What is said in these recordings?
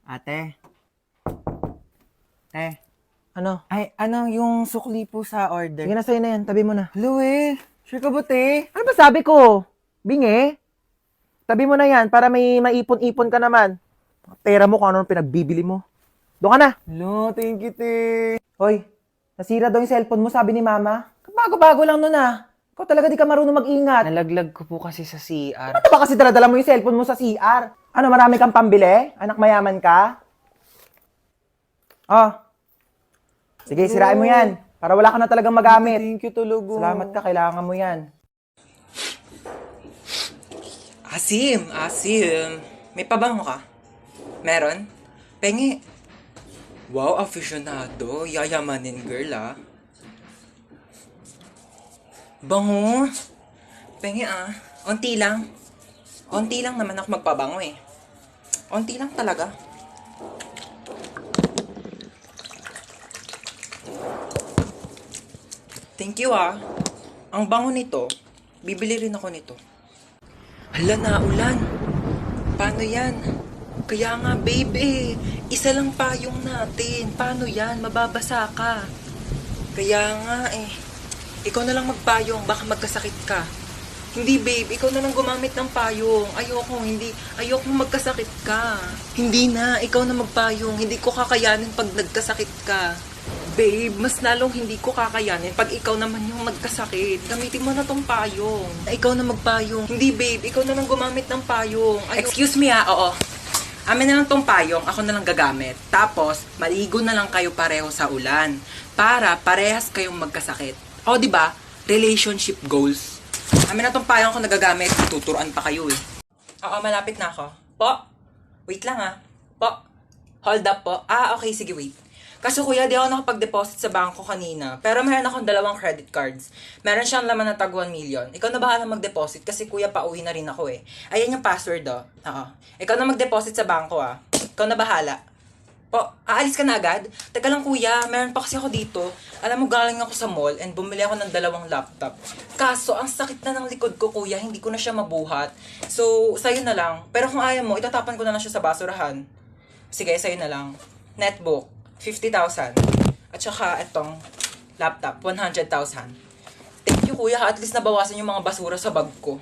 Ate, te, Ano? yung sukli po sa order? Sige na, sa'yo na yan. Tabi mo na. Luel, sure ka ba, te? Ano ba sabi ko? Bingi? Tabi mo na yan para may maipon-ipon ka naman. Pera mo kung ano pinagbibili mo. Doon ka na. Lo, thank you, te. Hoy, nasira daw yung cellphone mo, sabi ni Mama. Bago-bago lang nun ah. Ikaw talaga di ka marunong mag-ingat. Nalaglag ko po kasi sa CR. Ano ba kasi dala mo yung cellphone mo sa CR? Ano, marami kang pambili? Anak mayaman ka? Oh. Sige, sirain mo yan. Para wala ka na talagang magamit. Thank you, talaga. Salamat ka, kailangan mo yan. Asim. May pabango ka? Meron? Pengi. Wow, aficionado. Yayamanin girl, ah. Bango. Pengi, ah. Onti lang. Onti lang naman ako magpabango, eh. Onti lang talaga. Thank you, ah. Ang bango nito. Bibili rin ako nito. Hala na, ulan. Paano yan? Kaya nga, babe, isa lang payong natin. Paano yan? Mababasa ka. Kaya nga, ikaw na lang magpayong, baka magkasakit ka. Hindi, babe, ikaw na lang gumamit ng payong. Ayoko magkasakit ka. Hindi na, ikaw na magpayong. Hindi ko kakayanin pag nagkasakit ka. Babe, mas lalong hindi ko kakayanin pag ikaw naman yung magkasakit. Gamitin mo na tong payong. Ikaw na magpayong. Hindi, babe, ikaw na lang gumamit ng payong. Excuse me, oo. Amin na lang tong payong, ako na lang gagamit. Tapos, maligo na lang kayo pareho sa ulan. Para parehas kayong magkasakit. O, di ba? Relationship goals. Amin na tong payong ako nagagamit. Tuturuan pa kayo, eh. Oo, malapit na ako. Po? Wait lang, ah. Po? Hold up po. Okay, sige, wait. Kaso kuya, di ako nakapag-deposit sa bangko kanina. Pero meron akong 2 credit cards. Meron siyang laman na tag 1 million. Ikaw na bahala mag-deposit kasi kuya, pauwi na rin ako eh. Ayan yung password oh. Oo. Ikaw na mag-deposit sa bangko ah. Ikaw na bahala. Po, aalis ka na agad? Teka lang kuya, meron pa kasi ako dito. Alam mo, galing ako sa mall and bumili ako ng 2 laptop. Kaso, ang sakit na ng likod ko kuya, hindi ko na siya mabuhat. So, sa'yo na lang. Pero kung ayaw mo, itatapan ko na lang siya sa basurahan. Sige, sa'yo na lang. Netbook. 50,000. At saka itong laptop, 100,000. Thank you kuya, at least nabawasan yung mga basura sa bag ko.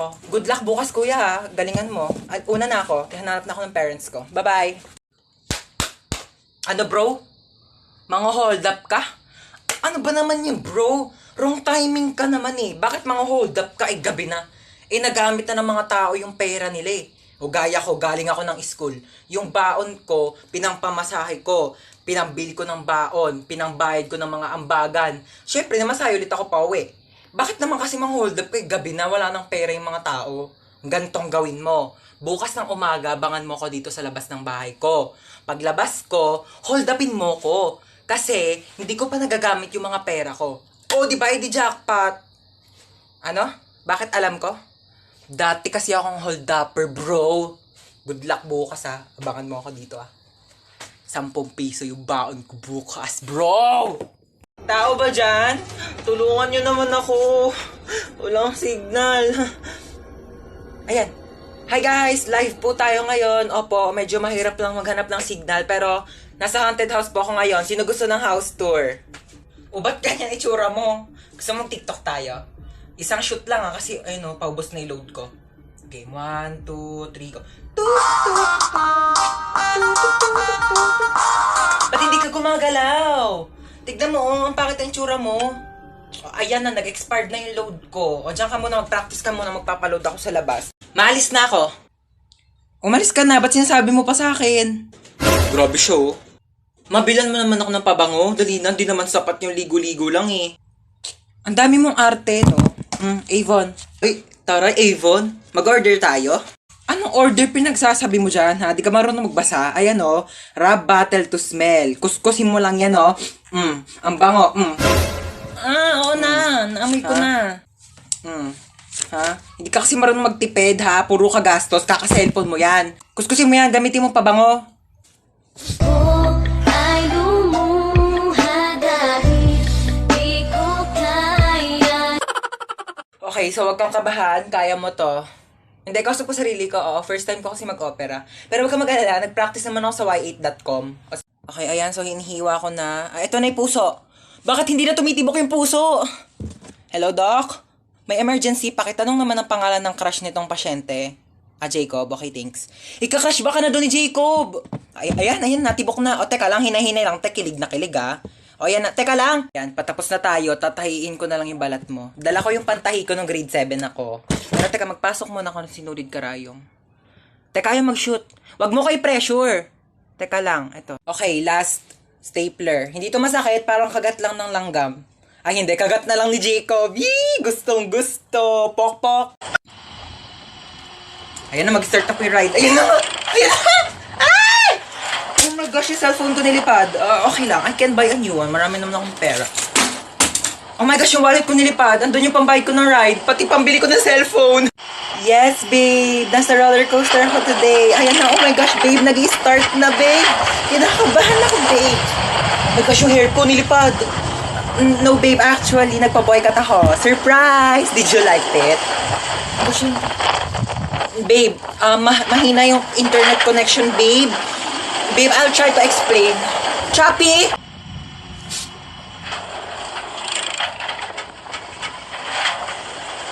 Oh, good luck bukas kuya ha. Galingan mo. At una na ako, hanap na ako ng parents ko. Bye-bye. Ano bro? Mga hold up ka? Ano ba naman yun bro? Wrong timing ka naman eh. Bakit mga hold up ka? Gabi na. Nagamit na ng mga tao yung pera nila eh. O gaya ko, galing ako ng school. Yung baon ko, pinangpamasahe ko, pinambili ko ng baon, pinangbayad ko ng mga ambagan. Syempre, namasahe ulit ako pa uwi. Bakit naman kasi mang hold up gabi na wala nang pera yung mga tao? Gantong gawin mo. Bukas ng umaga, abangan mo ko dito sa labas ng bahay ko. Paglabas ko, hold upin mo ko. Kasi, hindi ko pa nagagamit yung mga pera ko. O, di ba, di jackpot. Ano? Bakit alam ko? Dati kasi akong hold-upper, bro. Good luck bukas, ha. Abangan mo ako dito, ha. 10 piso yung baon ko bukas, bro! Tao ba dyan? Tulungan nyo naman ako. Walang signal. Ayan. Hi guys! Live po tayo ngayon. Opo, medyo mahirap lang maghanap ng signal. Pero, nasa haunted house po ako ngayon. Sino gusto ng house tour? O, ba't ganyan itsura mo? Gusto mong TikTok tayo? Isang shoot lang kasi ayun paubos na yung load ko. Okay, 1, 2, 3, go. Ba't hindi ka gumagalaw? Tignan mo, ang pakit ang tsura mo. Ayan na, nag-expired na yung load ko. O, dyan ka muna, mag-practice ka muna, magpapaload ako sa labas. Maalis na ako. Umalis ka na, ba't sinasabi mo pa sa akin? Grabe siya, oh. Mabilan mo naman ako ng pabango. Dali na, di naman sapat yung ligo-ligo lang eh. Ang dami mong arte, no? Avon. Uy, tara, Avon. Mag-order tayo? Anong order pinagsasabi mo dyan, ha? Di ka marunong magbasa. Ayan, oh. Rub bottle to smell. Kuskusin mo lang yan, oh. Ang bango. Oo na. Naamoy ko na. Ha? Hindi ka kasi marunong magtipid, ha? Puro ka gastos. Kaka-cellphone mo yan. Kuskusin mo yan. Gamitin mo pabango. Okay, so wag kang kabahan. Kaya mo to. Hindi, kausap ko sarili ko, oo. First time ko kasi mag-opera. Pero huwag ka mag-alala, nag-practice naman ako sa y8.com. Okay, ayan, so hinihiwa ko na. Ito na yung puso. Bakit hindi na tumitibok yung puso? Hello, Doc? May emergency, pakitanong naman ang pangalan ng crush nitong pasyente. Jacob, okay, thanks. Ika-crush ba ka na doon ni Jacob? Ayan, natibok na. O, teka lang, hinay-hinay lang. Kilig na kilig, ah. O, yan na. Teka lang. Yan, patapos na tayo. Tatahiin ko na lang yung balat mo. Dala ko yung pantahi ko nung grade 7 ako. Pero teka, magpasok muna ako ng sinulid karayong. Teka, ayaw mag-shoot. Wag mo kay pressure. Teka lang, ito. Okay, last stapler. Hindi to masakit, parang kagat lang ng langgam. Ay, hindi. Kagat na lang ni Jacob. Yee! Gustong gusto. Pok-pok. Ayan na, mag-start na po yung ride. Ayan na! Ayan na! Ay! Oh my gosh, yung cellphone ko nilipad. Okay lang, I can buy a new one. Marami naman akong pera. Oh my gosh, yung wallet ko nilipad. Andun yung pambayad ko ng ride. Pati pambili ko ng cellphone. Yes, babe. Nasa roller coaster ako today. Ayan na, oh my gosh, babe. Nag-i-start na, babe. Kinakabahan ako, babe. Oh my gosh, yung hair ko nilipad. No, babe. Actually, nagpa-boycott ako. Surprise! Did you like it? Gosh, babe, mahina yung internet connection, babe. Babe, I'll try to explain. Choppy!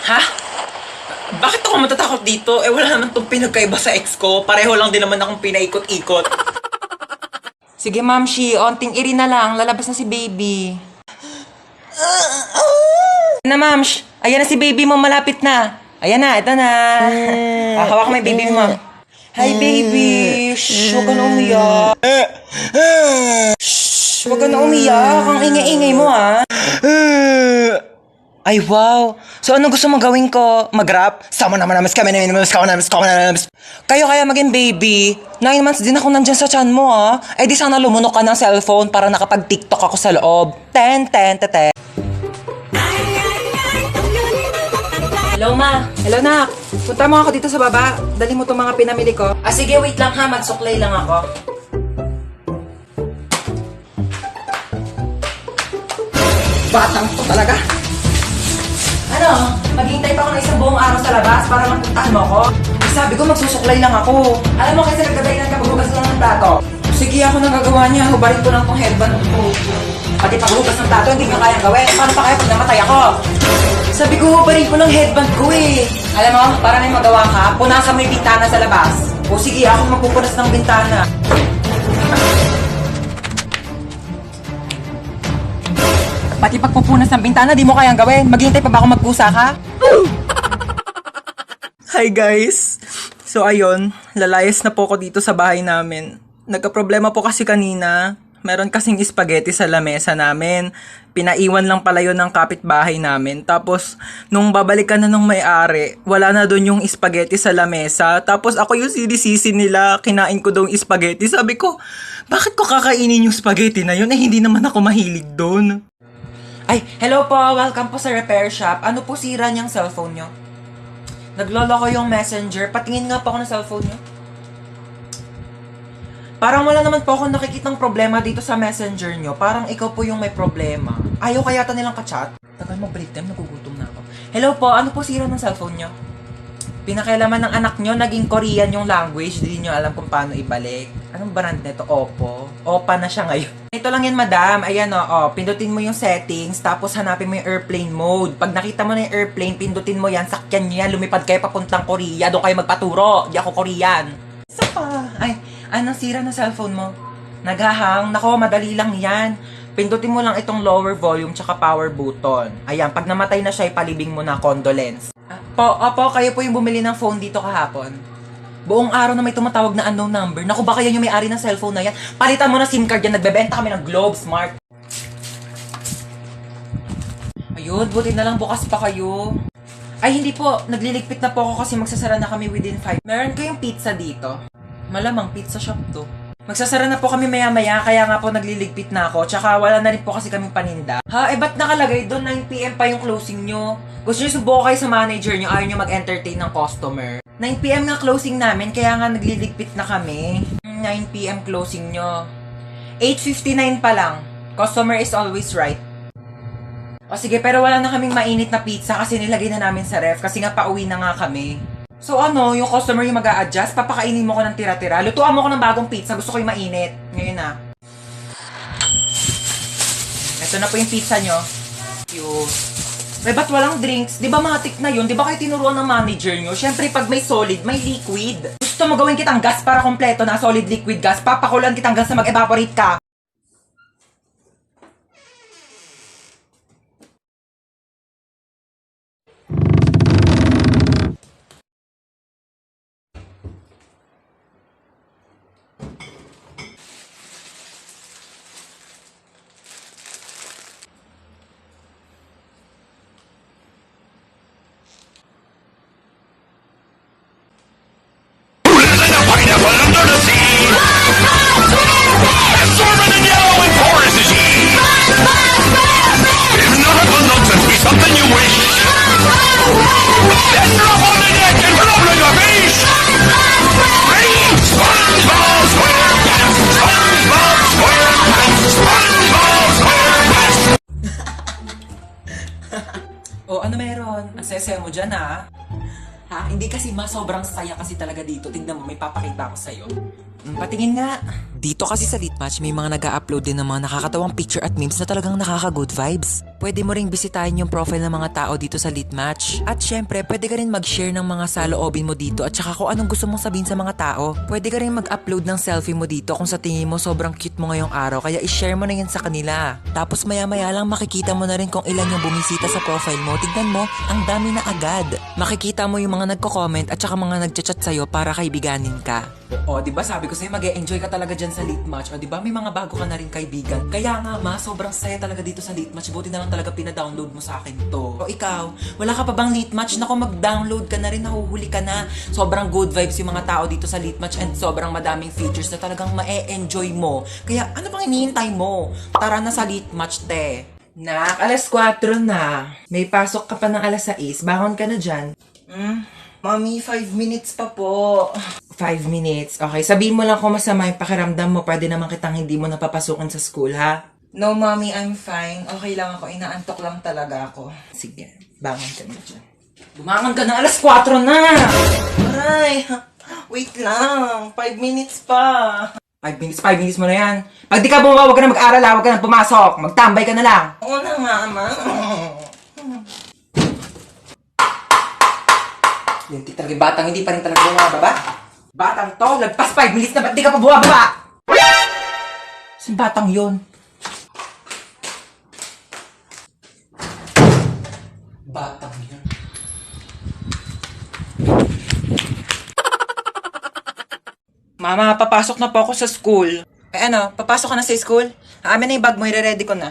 Ha? Bakit ako matatakot dito? Wala naman itong pinagkaiba sa ex ko. Pareho lang din naman akong pinaikot-ikot. Sige, Ma'am Shi, onting iri na lang. Lalabas na si baby. Ayan na, Ma'am. Ayan na si baby mo, malapit na. Ayan na, ito na. Hawak mo yung baby mo. Hi, baby. Shh, huwag ka na umiyak. Shh, huwag ka na umiyak. Ang ingay-ingay mo, ha? Ay, wow. So, ano gusto mong gawin ko? Mag-rap? Sama naman namin, kayo kaya maging baby. 9 months din ako nandyan sa tiyan mo, ha? Eh, di sana lumunok ka ng cellphone para nakapag-tiktok ako sa loob. Ten. Hello, ma. Hello, nak. Punta mo ako dito sa baba. Dali mo itong mga pinamili ko. Sige, wait lang ha. Magsuklay lang ako. Batang to talaga. Ano? Maghihintay pa ako ng isang buong araw sa labas para magpuntahan mo ako? Sabi ko, magsusuklay lang ako. Alam mo, kasi nagdadahilan ka maghugas lang ng plato. Sige, ako nang gagawa niya. Hubarin ko lang tong headband ko. Pati paghugas ng plato, hindi nyo kayang gawin. Paano pa kaya pag namatay ako? Sabi ko, hubarin ko ng headband ko eh. Alam mo, para may magawa ka, punasan mo yung bintana sa labas. O sige, ako magpupunas ng bintana. Pati pagpupunas ng bintana, di mo kayang gawin. Maghihintay pa ba ako magpusa ka? Hi guys! So ayun, lalayas na po ako dito sa bahay namin. Nagka-problema po kasi kanina. Meron kasing spaghetti sa lamesa namin. Pinaiwan lang pala yun ng kapitbahay namin. Tapos, nung babalikan na nung may-ari, wala na doon yung spaghetti sa lamesa. Tapos ako yung sinisisi nila, kinain ko daw yung spaghetti. Sabi ko, bakit ko kakainin yung spaghetti na yun? Hindi naman ako mahilig doon. Ay, hello po. Welcome po sa repair shop. Ano po sira niyang cellphone nyo? Naglolo ko yung messenger. Patingin nga po ako ng cellphone nyo. Parang wala naman po akong nakikitang problema dito sa messenger nyo. Parang ikaw po yung may problema. Ayaw kaya yata nilang ka-chat? Tagal mo break time, nagugutom na ako. Hello po, ano po sira ng cellphone nyo? Pinakailaman ng anak nyo, naging Korean yung language. Hindi nyo alam kung paano ibalik. Anong brand nito? Oppo. Oppa na siya ngayon. Ito lang yan, madam. Ayan pindutin mo yung settings, tapos hanapin mo yung airplane mode. Pag nakita mo na yung airplane, pindutin mo yan, sakyan nyo yan, lumipad kayo papuntang Korea. Doon kayo magpaturo. Di ako Korean. Isa pa. Ay, anong sira ng cellphone mo? Naghahang? Nako, madali lang yan. Pindutin mo lang itong lower volume tsaka power button. Ayan, pag namatay na siya, ipalibing mo na condolence. Opo, kayo po yung bumili ng phone dito kahapon. Buong araw na may tumatawag na unknown number. Naku, baka yan yung may-ari ng cellphone na yan. Palitan mo na SIM card yan. Nagbebenta kami ng Globe Smart. Ayun, buti na lang bukas pa kayo. Ay, hindi po. Nagliligpit na po ako kasi magsasara na kami within 5. Meron kayong pizza dito? Malamang pizza shop to. Magsasara na po kami maya-maya, kaya nga po nagliligpit na ako. Tsaka wala na rin po kasi kaming paninda. Ha? Ba't nakalagay doon? 9 PM pa yung closing nyo. Gusto nyo subuko kayo sa manager nyo, ayaw nyo mag-entertain ng customer. 9 PM nga closing namin, kaya nga nagliligpit na kami. 9 PM closing nyo. 8:59 pa lang. Customer is always right. O sige, pero wala na kaming mainit na pizza kasi nilagay na namin sa ref kasi nga pauwi na nga kami. So ano, yung customer yung mag-a-adjust, papakainin mo ko ng tira-tira. Lutuan mo ko ng bagong pizza, gusto ko yung mainit. Ngayon na. Ito na po yung pizza nyo. Cute. Eh, ba't walang drinks? Di ba matik na yun? Di ba kayo tinuruan ng manager nyo? Siyempre, pag may solid, may liquid. Gusto mo gawin kitang gas para kompleto na solid liquid gas, papakulan kitang gas na mag-evaporate ka. Something you wish. Then drop on the deck and roll in your face. SpongeBob SquarePants. SpongeBob SquarePants. SpongeBob SquarePants. O, ano meron? Ang saya-saya mo dyan, ha? Ha? Hindi kasi sobrang saya kasi talaga dito. Tignan mo, may papakita ako sa'yo. Patingin nga. Dito kasi sa Litmatch, may mga nag-a-upload din ng mga nakakatawang picture at memes na talagang nakaka-good vibes. Pwede mo ring bisitahin yung profile ng mga tao dito sa Litmatch. At syempre, pwede ka rin mag-share ng mga saloobin mo dito at saka kung anong gusto mong sabihin sa mga tao. Pwede ka rin mag-upload ng selfie mo dito kung sa tingin mo sobrang cute mo ngayong araw, kaya i-share mo na yan sa kanila. Tapos maya-maya lang makikita mo na rin kung ilan yung bumisita sa profile mo. Tignan mo, ang dami na agad. Makikita mo yung mga nagko-comment at saka mga nagchat-chat sa'yo para kaibiganin ka. O, diba sabi ko sa'yo, mag-e-enjoy ka talaga dyan sa Litmatch. O, diba may mga bago ka na rin kaibigan. Kaya nga sobrang saya talaga dito sa Litmatch. Buti na lang talaga pina-download mo sa akin to. O ikaw, wala ka pa bang Litmatch? Naku, mag-download ka na rin, nahuhuli ka na. Sobrang good vibes yung mga tao dito sa Litmatch and sobrang madaming features na talagang ma-e-enjoy mo. Kaya ano pang hinihintay mo? Tara na sa Litmatch, te. Nak, alas 4 na. May pasok ka pa ng alas 6. Bangon ka na dyan. Mami, 5 minutes pa po. 5 minutes. Okay, sabihin mo lang kung masama yung pakiramdam mo. Pwede naman kitang hindi mo napapasukan sa school, ha? No, Mommy, I'm fine. Okay lang ako. Inaantok lang talaga ako. Sige, bangon ka na dyan. Bumangon ka na, alas 4 na! Aray, wait lang. 5 minutes pa. 5 minutes mo na yan. Pag di ka bumaba, huwag ka na mag-aral, ha? Huwag ka na pumasok. Magtambay ka na lang. Oo na nga, Ma. Yung talagang batang hindi pa rin talaga bumababa. Batang to, lagpas 5 minutes na ba't di ka pa bumababa? Saan batang yun? Batang yun. Mama, papasok na po ako sa school. Eh ano, papasok ka na sa school? Amin na yung bag mo, i-ready ko na.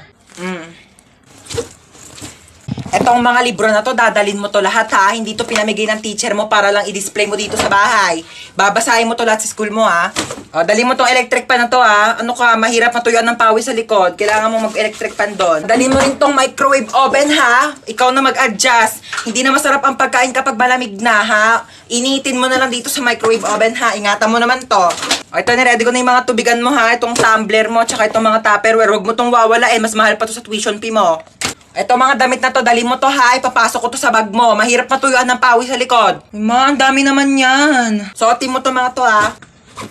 Etong mga libro na to, dadalin mo to lahat, ha? Hindi to pinamigay ng teacher mo para lang i-display mo dito sa bahay. Babasahin mo to lahat sa school mo, ha? O, dali mo tong electric pan na to, ha? Ano ka, mahirap matuyuan ng pawis sa likod. Kailangan mo mag-electric pan doon. Dali mo rin tong microwave oven, ha? Ikaw na mag-adjust. Hindi na masarap ang pagkain kapag malamig na, ha? Initin mo na lang dito sa microwave oven, ha? Ingatan mo naman to. O, ito, niready ko na yung mga tubigan mo, ha? Itong tumbler mo, tsaka itong mga tupperware. Huwag mo tong wawala, mas mahal pa to sa tuition fee mo. Ito mga damit na to, dali mo to, ha? Ipapasok ko to sa bag mo. Mahirap matuyuan ng pawis sa likod. Ma, ang dami naman yan. Suotin mo to mga to, ha?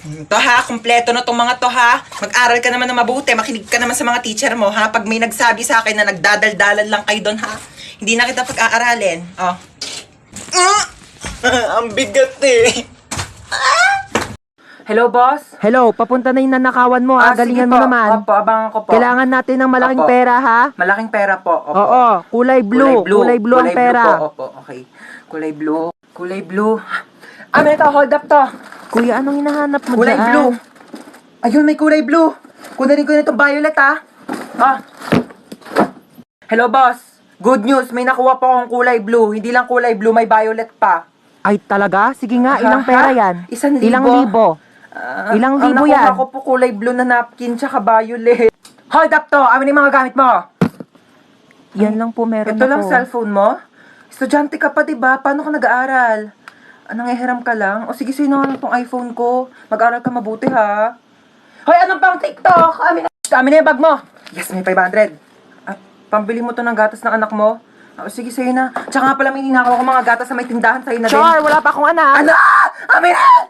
Ito, ha? Kompleto na tong mga to, ha? Mag-aral ka naman na mabuti. Makinig ka naman sa mga teacher mo, ha? Pag may nagsabi sa akin na nagdadaldalan lang kayo doon, ha? Hindi na kita pag-aaralin. Oh. Ang bigat, eh. Hello, boss? Hello, papunta na yung nanakawan mo ha. Galingan sige mo po. naman. Opo, abangan ko po. Kailangan natin ng malaking Opo. pera ha. Malaking pera po. Opo. Oo, kulay blue. Kulay blue ang pera. Po. Opo, okay. Kulay blue. Kulay blue. Ito, hold up to. Kuya, anong hinahanap mo Kulay dyan? blue. Ayun, may kulay blue. Kunin ko na itong violet, ha? Hello, boss. Good news, may nakuha po akong kulay blue. Hindi lang kulay blue, may violet pa. Ay, talaga? Sige nga, ilang Ha? pera yan? 1,000. Ilang libo? Ilang libo Ang yan? nakuha ko po kulay blue na napkin tsaka violet. Hold up to. Amin yung mga gamit mo. Yan lang po meron Ito ako. lang cellphone mo? Estudyante ka pa, diba? Paano ka nag-aaral? Nangihiram ka lang? O sige, sino nga lang tong iPhone ko? Mag-aaral ka mabuti, ha? Hoy, anong pang TikTok? Amin na yung bag mo. Yes, may 500. At pambili mo to ng gatas ng anak mo. Sige, sa'yo na. Tsaka nga pala may ninakaw ako mga gatas na may tindahan sa'yo na din. Char, wala pa akong anak. Ano? Amin!